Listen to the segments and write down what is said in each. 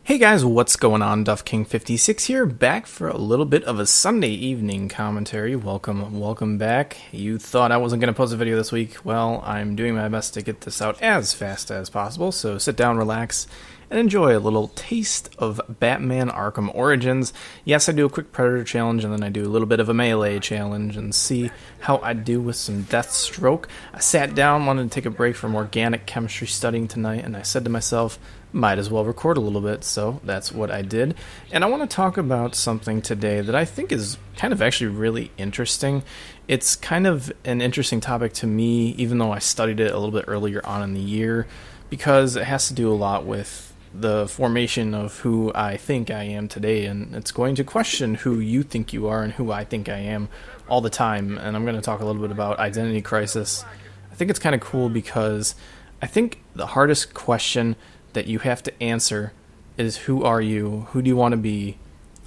Hey guys, what's going on? Duff King 56 here, back for a little bit of a Sunday evening commentary. Welcome back. You thought I wasn't going to post a video this week. Well, I'm doing my best to get this out as fast as possible, so sit down, relax, and enjoy a little taste of Batman Arkham Origins. Yes, I do a quick Predator challenge, and then I do a little bit of a melee challenge, and see how I do with some Deathstroke. I sat down, wanted to take a break from organic chemistry studying tonight, and I said to myself, might as well record a little bit, so that's what I did. And I want to talk about something today that I think is kind of actually really interesting. It's kind of an interesting topic to me, even though I studied it a little bit earlier on in the year, because it has to do a lot with the formation of who I think I am today, and it's going to question who you think you are and who I think I am all the time. And I'm going to talk a little bit about identity crisis. I think it's kind of cool because I think the hardest question that you have to answer is, who are you? Who do you want to be?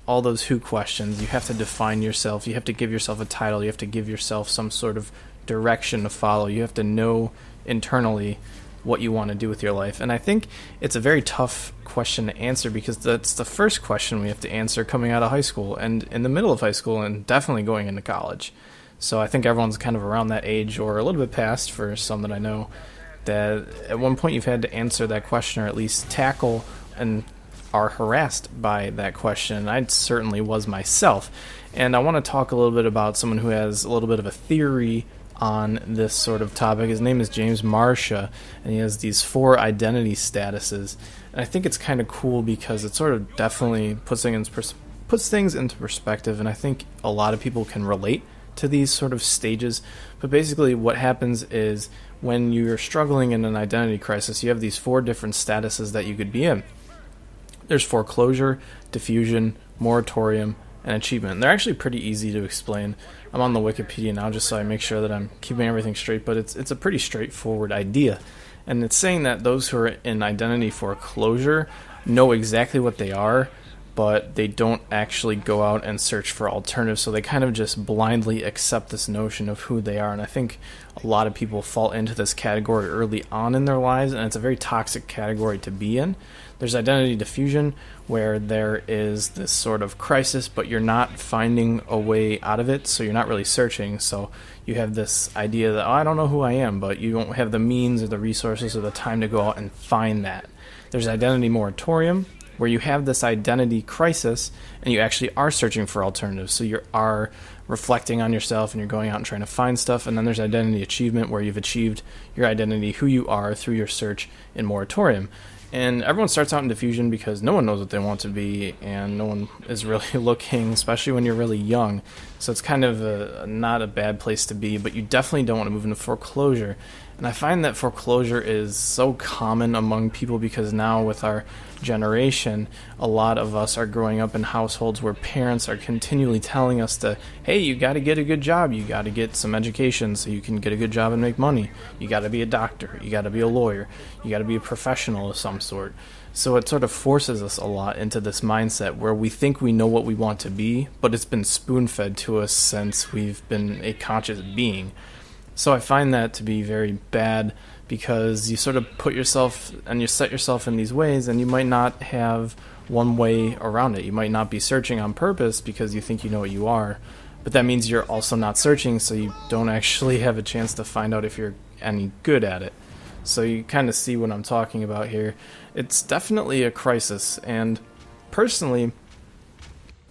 All those who questions. You have to define yourself. You have to give yourself a title. You have to give yourself some sort of direction to follow. You have to know internally what you want to do with your life. And I think it's a very tough question to answer because that's the first question we have to answer coming out of high school and in the middle of high school and definitely going into college. So I think everyone's kind of around that age or a little bit past for some that I know, that at one point you've had to answer that question or at least tackle and are harassed by that question. I certainly was myself. And I want to talk a little bit about someone who has a little bit of a theory on this sort of topic. His name is James Marcia, and he has these 4 identity statuses. And I think it's kind of cool because it sort of definitely puts things into perspective, and I think a lot of people can relate to these sort of stages. But basically what happens is when you're struggling in an identity crisis, you have these 4 different statuses that you could be in. There's foreclosure, diffusion, moratorium, and achievement. And they're actually pretty easy to explain. I'm on the Wikipedia now just so I make sure that I'm keeping everything straight, but it's a pretty straightforward idea. And it's saying that those who are in identity foreclosure know exactly what they are, but they don't actually go out and search for alternatives, so they kind of just blindly accept this notion of who they are. And I think a lot of people fall into this category early on in their lives, and it's a very toxic category to be in. There's identity diffusion, where there is this sort of crisis, but you're not finding a way out of it, so you're not really searching. So you have this idea that, oh, I don't know who I am, but you don't have the means or the resources or the time to go out and find that. There's identity moratorium, where you have this identity crisis and you actually are searching for alternatives. So you are reflecting on yourself and you're going out and trying to find stuff. And then there's identity achievement, where you've achieved your identity, who you are, through your search in moratorium. And everyone starts out in diffusion because no one knows what they want to be and no one is really looking, especially when you're really young. So it's kind of not a bad place to be, but you definitely don't want to move into foreclosure. And I find that foreclosure is so common among people because now with our generation, a lot of us are growing up in households where parents are continually telling us to, hey, you got to get a good job, you got to get some education so you can get a good job and make money, you got to be a doctor, you got to be a lawyer, you got to be a professional of some sort. So it sort of forces us a lot into this mindset where we think we know what we want to be, but it's been spoon-fed to us since we've been a conscious being. So I find that to be very bad because you sort of put yourself and you set yourself in these ways and you might not have one way around it. You might not be searching on purpose because you think you know what you are, but that means you're also not searching, so you don't actually have a chance to find out if you're any good at it. So you kind of see what I'm talking about here. It's definitely a crisis, and personally,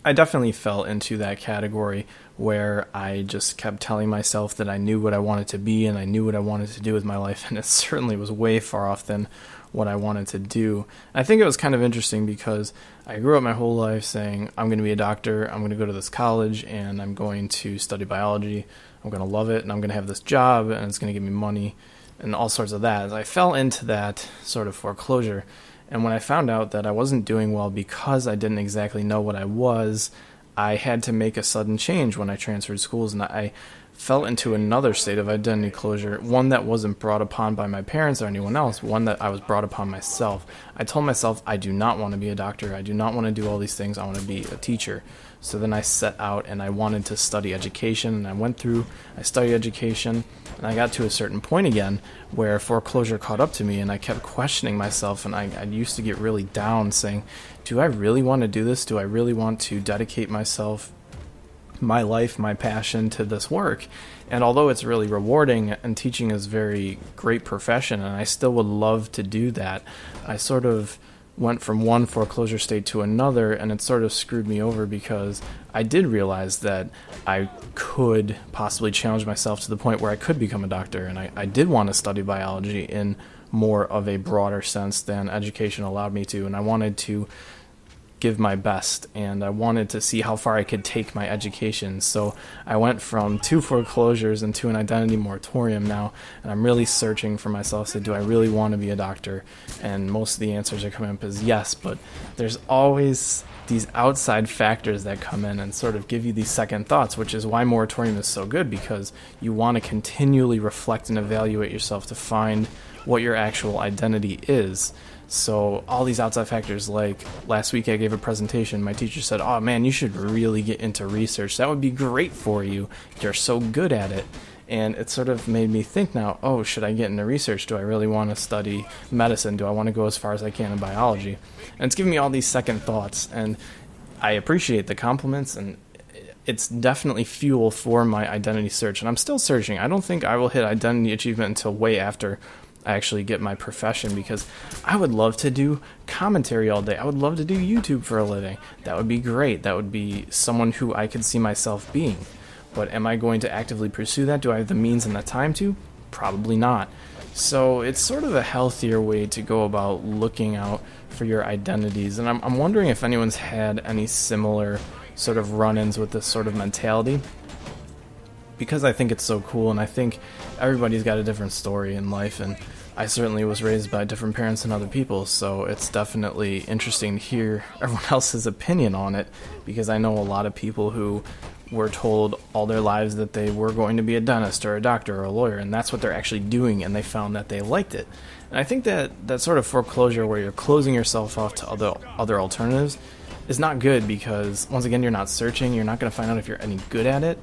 I definitely fell into that category where I just kept telling myself that I knew what I wanted to be and I knew what I wanted to do with my life, and it certainly was way far off than what I wanted to do. I think it was kind of interesting because I grew up my whole life saying, I'm going to be a doctor, I'm going to go to this college, and I'm going to study biology, I'm going to love it, and I'm going to have this job, and it's going to give me money, and all sorts of that. I fell into that sort of foreclosure. And when I found out that I wasn't doing well because I didn't exactly know what I was, I had to make a sudden change when I transferred schools, and I fell into another state of identity closure, one that wasn't brought upon by my parents or anyone else, one that I was brought upon myself. I told myself I do not want to be a doctor, I do not want to do all these things, I want to be a teacher. So then I set out and I wanted to study education, and I studied education, and I got to a certain point again where foreclosure caught up to me, and I kept questioning myself, and I used to get really down saying, do I really want to do this? Do I really want to dedicate myself, my life, my passion to this work? And although it's really rewarding and teaching is a very great profession and I still would love to do that, I sort of went from one foreclosure state to another, and it sort of screwed me over because I did realize that I could possibly challenge myself to the point where I could become a doctor, and I did want to study biology in more of a broader sense than education allowed me to, and I wanted to give my best, and I wanted to see how far I could take my education. So I went from 2 foreclosures into an identity moratorium now, and I'm really searching for myself. So do I really want to be a doctor? And most of the answers are coming up as yes, but there's always these outside factors that come in and sort of give you these second thoughts, which is why moratorium is so good, because you want to continually reflect and evaluate yourself to find what your actual identity is. So all these outside factors, like last week I gave a presentation, my teacher said, oh man, you should really get into research. That would be great for you. You're so good at it. And it sort of made me think now, oh, should I get into research? Do I really want to study medicine? Do I want to go as far as I can in biology? And it's giving me all these second thoughts, and I appreciate the compliments, and it's definitely fuel for my identity search. And I'm still searching. I don't think I will hit identity achievement until way after I actually get my profession, because I would love to do commentary all day. I would love to do YouTube for a living. That would be great. That would be someone who I could see myself being. But am I going to actively pursue that? Do I have the means and the time to? Probably not. So it's sort of a healthier way to go about looking out for your identities. And I'm wondering if anyone's had any similar sort of run-ins with this sort of mentality, because I think it's so cool, and I think everybody's got a different story in life, and I certainly was raised by different parents than other people, so it's definitely interesting to hear everyone else's opinion on it, because I know a lot of people who were told all their lives that they were going to be a dentist or a doctor or a lawyer, and that's what they're actually doing, and they found that they liked it. And I think that sort of foreclosure where you're closing yourself off to other alternatives is not good, because once again, you're not searching, you're not going to find out if you're any good at it,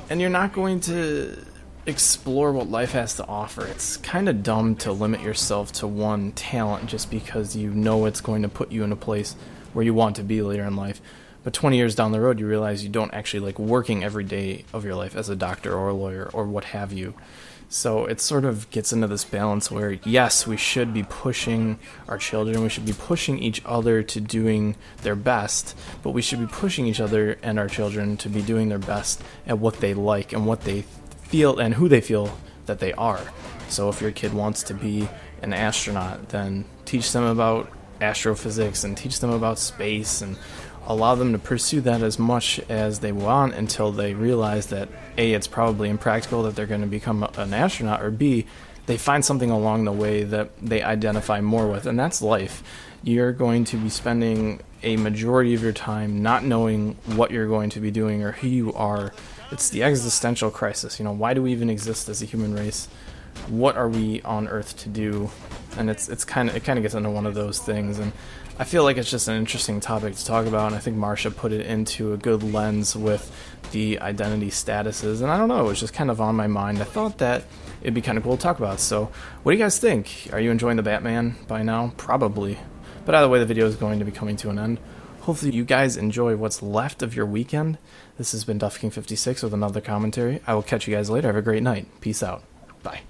and you're not going to explore what life has to offer. It's kind of dumb to limit yourself to one talent just because you know it's going to put you in a place where you want to be later in life. But 20 years down the road, you realize you don't actually like working every day of your life as a doctor or a lawyer or what have you. So it sort of gets into this balance where, yes, we should be pushing our children, we should be pushing each other to doing their best, but we should be pushing each other and our children to be doing their best at what they like and what they feel and who they feel that they are. So if your kid wants to be an astronaut, then teach them about astrophysics and teach them about space, and allow them to pursue that as much as they want until they realize that A, it's probably impractical that they're going to become an astronaut, or B, they find something along the way that they identify more with, and that's life. You're going to be spending a majority of your time not knowing what you're going to be doing or who you are. It's the existential crisis. You know, why do we even exist as a human race? What are we on Earth to do? And it kind of gets into one of those things, and I feel like it's just an interesting topic to talk about, and I think Marsha put it into a good lens with the identity statuses, and I don't know, it was just kind of on my mind. I thought that it'd be kind of cool to talk about. So what do you guys think? Are you enjoying the Batman by now? Probably. But either way, the video is going to be coming to an end. Hopefully you guys enjoy what's left of your weekend. This has been Duff King 56 with another commentary. I will catch you guys later. Have a great night. Peace out. Bye.